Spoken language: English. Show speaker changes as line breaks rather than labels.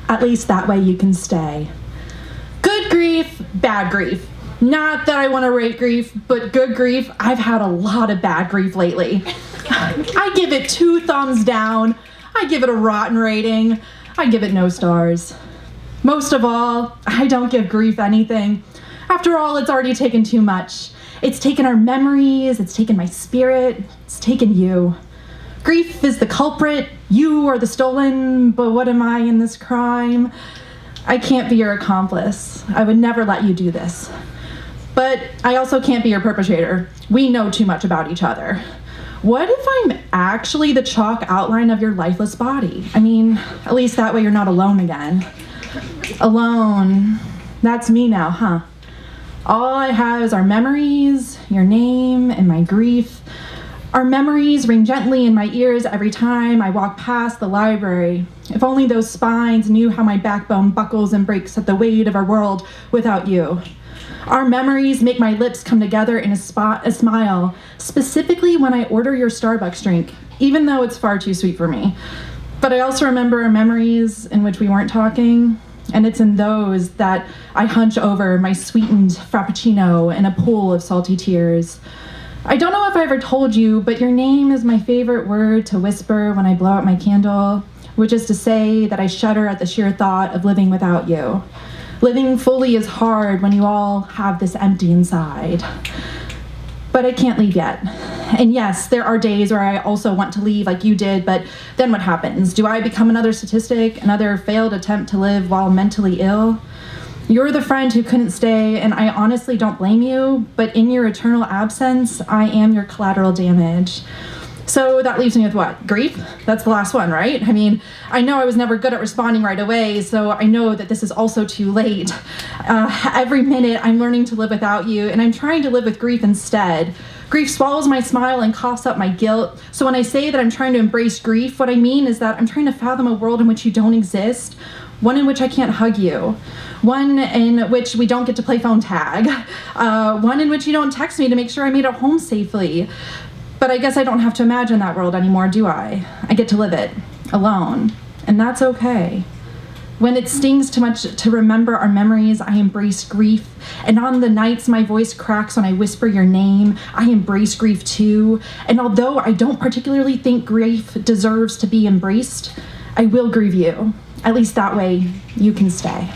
At least that way you can stay. Good grief, bad grief. Not that I want to rate grief, but good grief, I've had a lot of bad grief lately. I give it 2 thumbs down. I give it a rotten rating. I give it no stars. Most of all, I don't give grief anything. After all, it's already taken too much. It's taken our memories, it's taken my spirit, it's taken you. Grief is the culprit, you are the stolen, but what am I in this crime? I can't be your accomplice. I would never let you do this. But I also can't be your perpetrator. We know too much about each other. What if I'm actually the chalk outline of your lifeless body? I mean, at least that way you're not alone again. Alone. That's me now, huh? All I have is our memories, your name, and my grief. Our memories ring gently in my ears every time I walk past the library. If only those spines knew how my backbone buckles and breaks at the weight of our world without you. Our memories make my lips come together in a smile, specifically when I order your Starbucks drink, even though it's far too sweet for me. But I also remember memories in which we weren't talking, and it's in those that I hunch over my sweetened frappuccino in a pool of salty tears. I don't know if I ever told you, but your name is my favorite word to whisper when I blow out my candle, which is to say that I shudder at the sheer thought of living without you. Living fully is hard when you all have this empty inside. But I can't leave yet. And yes, there are days where I also want to leave like you did, but then what happens? Do I become another statistic, another failed attempt to live while mentally ill? You're the friend who couldn't stay, and I honestly don't blame you, but in your eternal absence, I am your collateral damage. So that leaves me with what? Grief? That's the last one, right? I mean, I know I was never good at responding right away, so I know that this is also too late. Every minute I'm learning to live without you, and I'm trying to live with grief instead. Grief swallows my smile and coughs up my guilt. So when I say that I'm trying to embrace grief, what I mean is that I'm trying to fathom a world in which you don't exist, one in which I can't hug you, one in which we don't get to play phone tag, one in which you don't text me to make sure I made it home safely. But I guess I don't have to imagine that world anymore, do I? I get to live it, alone, and that's okay. When it stings too much to remember our memories, I embrace grief. And on the nights my voice cracks when I whisper your name, I embrace grief too. And although I don't particularly think grief deserves to be embraced, I will grieve you. At least that way you can stay.